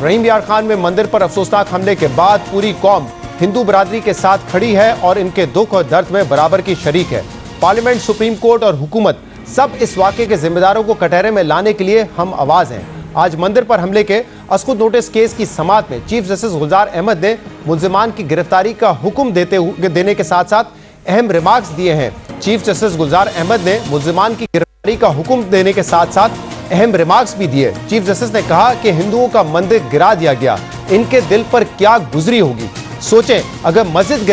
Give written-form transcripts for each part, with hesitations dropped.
रहीम यार खान में मंदिर पर अफसोसनाक हमले के बाद पूरी कौम हिंदू बरादरी के साथ खड़ी है और इनके दुख और दर्द में बराबर की शरीक है। पार्लियामेंट, सुप्रीम कोर्ट और हुकूमत सब इस वाक़े के जिम्मेदारों को कटहरे में लाने के लिए हम आवाज़ हैं। आज मंदिर पर हमले के अस्कुद नोटिस केस की समाअत में चीफ जस्टिस गुलजार अहमद ने मुल्जिमान की गिरफ्तारी का हुक्म देने के साथ साथ अहम रिमार्क्स दिए हैं। चीफ जस्टिस गुलजार अहमद ने मुल्जिमान की गिरफ्तारी का हुक्म देने के साथ साथ अहम रिमार्क्स भी दिए। चीफ जस्टिस ने कहा कि हिंदुओं का मंदिर गिरा दिया गया, इनके दिल पर क्या गुजरी होगी। सोचें, अगर मस्जिद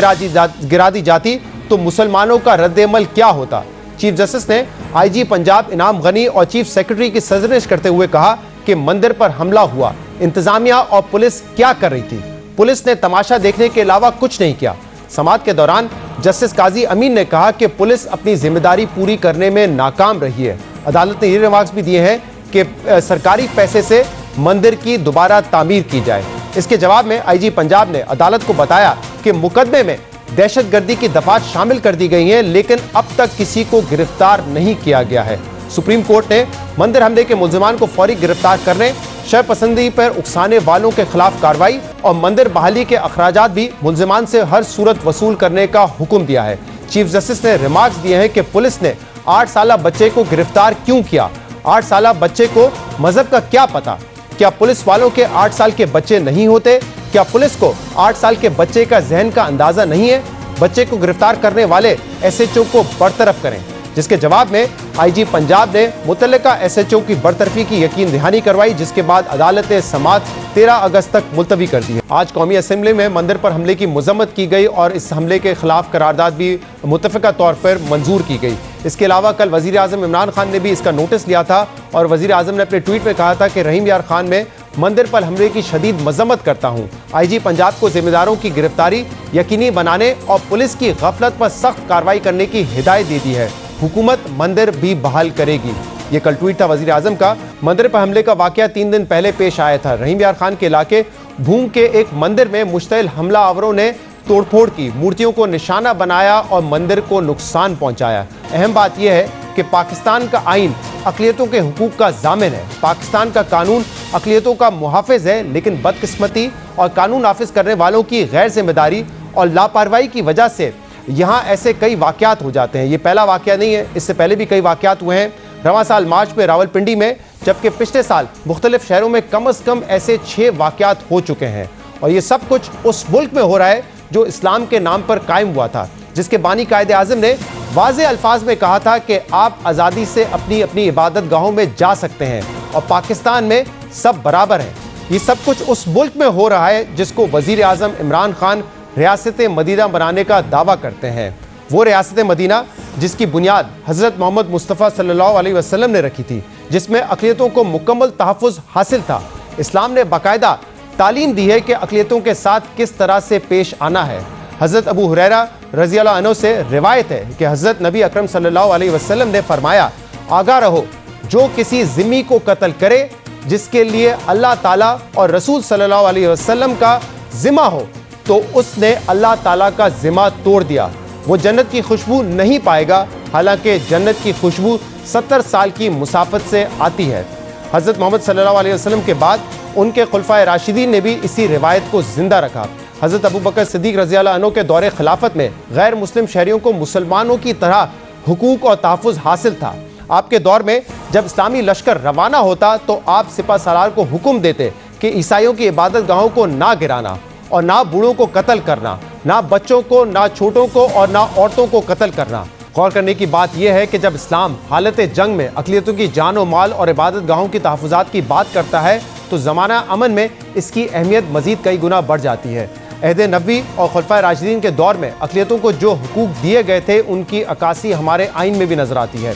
गिरा दी जाती तो मुसलमानों का रद्द-ए-अमल क्या होता। चीफ जस्टिस ने आईजी पंजाब इनाम गनी और चीफ सेक्रेटरी की सरजनिश करते हुए कहा कि मंदिर पर हमला हुआ, इंतजामिया और पुलिस क्या कर रही थी। पुलिस ने तमाशा देखने के अलावा कुछ नहीं किया। समाअत के दौरान जस्टिस काजी अमीन ने कहा कि पुलिस अपनी जिम्मेदारी पूरी करने में नाकाम रही है। अदालत ने ये रिमार्क्स भी दिए हैं कि सरकारी पैसे से मंदिर की दोबारा तामीर की जाए। इसके जवाब में आईजी पंजाब ने अदालत को बताया कि मुकदमे में दहशतगर्दी की दफात शामिल कर दी गई हैं, लेकिन अब तक किसी को गिरफ्तार नहीं किया गया है। सुप्रीम कोर्ट ने मंदिर हमले के मुल्जिमान को फौरी गिरफ्तार करने, शरपसंदी पर उकसाने वालों के खिलाफ कार्रवाई और मंदिर बहाली के अखराजात भी मुल्जिमान से हर सूरत वसूल करने का हुक्म दिया है। चीफ जस्टिस ने रिमार्क्स दिए हैं कि पुलिस ने 8 साला बच्चे को गिरफ्तार क्यों किया। 8 साला बच्चे को मजहब का क्या पता। क्या पुलिस वालों के 8 साल के बच्चे नहीं होते? क्या पुलिस को 8 साल के बच्चे का जहन का अंदाजा नहीं है? बच्चे को गिरफ्तार करने वाले एसएचओ को बरतरफ करें। जिसके जवाब में आईजी पंजाब ने मुतल्लिका एसएचओ की बरतरफी की यकीन दहानी करवाई, जिसके बाद अदालत ने समाअत 13 अगस्त तक मुलतवी कर दी है। आज कौमी असेंबली में मंदिर पर हमले की मजम्मत की गई और इस हमले के खिलाफ करारदाद भी मुत्तफ़िका तौर पर मंजूर की गई। इसके अलावा कल वज़ीर आज़म इमरान खान ने भी इसका नोटिस लिया था और वज़ीर आज़म ने अपने ट्वीट में कहा था कि रहीम यार खान में मंदिर पर हमले की शदीद मजम्मत करता हूँ। आईजी पंजाब को जिम्मेदारों की गिरफ्तारी यकीनी बनाने और पुलिस की गफलत पर सख्त कार्रवाई करने की हिदायत दे दी है। हुकूमत मंदिर भी बहाल करेगी। ये कल ट्वीट था वज़ीर आज़म का। मंदिर पर हमले का वाकया 3 दिन पहले पेश आया था। रहीम यार खान के इलाके भूम के एक मंदिर में मुश्तइल हमलावरों ने तोड़फोड़ की, मूर्तियों को निशाना बनाया और मंदिर को नुकसान पहुंचाया। अहम बात यह है कि पाकिस्तान का आइन अक़लियतों के हुकूक का ज़ामिन है। पाकिस्तान का कानून अक़लियतों का मुहाफ़िज़ है, लेकिन बदकिस्मती और कानून नाफिज करने वालों की गैर जिम्मेदारी और लापरवाही की वजह से यहाँ ऐसे कई वाक़यात हो जाते हैं। ये पहला वाक़या नहीं है, इससे पहले भी कई वाक़यात हुए हैं। रवां साल मार्च में रावलपिंडी में, जबकि पिछले साल मुख्तलिफ शहरों में कम अज़ कम ऐसे 6 वाक़यात हो चुके हैं। और ये सब कुछ उस मुल्क में हो रहा है जो इस्लाम के नाम पर कायम हुआ था, जिसके बानी कायदे आज़म ने वाज़े अल्फाज में कहा था कि आप आज़ादी से अपनी अपनी इबादत गाहों में जा सकते हैं और पाकिस्तान में सब बराबर हैं। ये सब कुछ उस मुल्क में हो रहा है जिसको वज़ीर आज़म इमरान खान रियासत मदीना बनाने का दावा करते हैं। वो रियासत मदीना जिसकी बुनियाद हज़रत मोहम्मद मुस्तफ़ा सल्लल्लाहु अलैहि वसल्लम ने रखी थी, जिसमें अक़लियतों को मुकम्मल तहफ़्फ़ुज़ हासिल था। इस्लाम ने बाकायदा तालीम दी है कि अक़लियतों के साथ किस तरह से पेश आना है। हज़रत अबू हुरैरा रज़ी अल्लाह अन्हु से रिवायत है कि हज़रत नबी अकरम सल्लल्लाहु अलैहि वसल्लम ने फरमाया, आगाह रहो, जो किसी ज़िम्मी को कत्ल करे जिसके लिए अल्लाह ताला और रसूल सल्लल्लाहु अलैहि वसल्लम का ज़िम्मा हो, तो उसने अल्लाह ताला का ज़िम्मा तोड़ दिया। वो जन्नत की खुशबू नहीं पाएगा, हालांकि जन्नत की खुशबू 70 साल की मुसाफत से आती है। हज़रत मोहम्मद सल्लल्लाहु अलैहि वसल्लम के बाद उनके खुलफाए राशिदीन ने भी इसी रिवायत को जिंदा रखा। हज़रत अबू बकर सिद्दीक़ रज़ी अल्लाह अन्हु के दौरे खिलाफत में गैर मुस्लिम शहरियों को मुसलमानों की तरह हुकूक और तहफ़्फ़ुज़ हासिल था। आपके दौर में जब इस्लामी लश्कर रवाना होता तो आप सिपा सालार को हुक्म देते कि ईसाइयों की इबादत गाहों को ना गिराना और ना बूढ़ों को कत्ल करना, ना बच्चों को, ना छोटों को और ना औरतों को कत्ल करना। गौर करने की बात यह है कि जब इस्लाम हालत जंग में अक़लियतों की जान और माल और इबादत गाहों की तहफ़्फ़ुज़ात की बात करता है तो ज़माना अमन में इसकी अहमियत मज़ीद कई गुना बढ़ जाती है। अहद नबी और खुलफाए राशिदीन के दौर में अक़लियतों को जो हुकूक दिए गए थे उनकी अक्कासी हमारे आइन में भी नज़र आती है।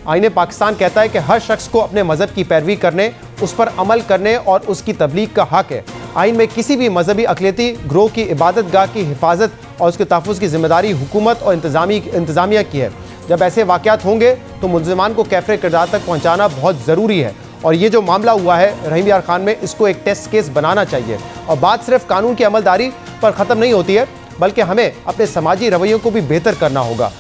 आइन पाकिस्तान कहता है कि हर शख्स को अपने मज़हब की पैरवी करने, उस पर अमल करने और उसकी तबलीग का हक़ है। आइन में किसी भी मजहबी अक़लियती ग्रोह की इबादत गाह की हिफाजत और उसके तहफ़्फ़ुज़ की जिम्मेदारी हुकूमत और इंतज़ामिया की है। जब ऐसे वाक़यात होंगे तो मुल्ज़िमान को कैफ़रे किरदार तक पहुँचाना बहुत ज़रूरी है। और ये जो मामला हुआ है रहीम यार खान में, इसको एक टेस्ट केस बनाना चाहिए। और बात सिर्फ कानून की अमलदारी पर ख़त्म नहीं होती है, बल्कि हमें अपने समाजी रवैयों को भी बेहतर करना होगा।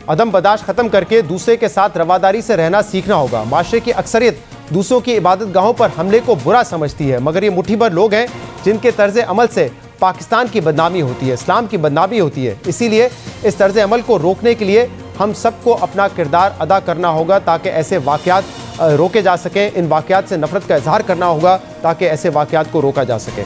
अदम बर्दाश्त ख़त्म करके दूसरे के साथ रवादारी से रहना सीखना होगा। माशरे की अक्सरियत दूसरों की इबादत गाहों पर हमले को बुरा समझती है, मगर ये मुट्ठी भर लोग हैं जिनके तर्ज अमल से पाकिस्तान की बदनामी होती है, इस्लाम की बदनामी होती है। इसीलिए इस तर्ज अमल को रोकने के लिए हम सबको अपना किरदार अदा करना होगा ताकि ऐसे वाक़यात रोके जा सकें। इन वाक़यात से नफरत का इजहार करना होगा ताकि ऐसे वाक़यात को रोका जा सके।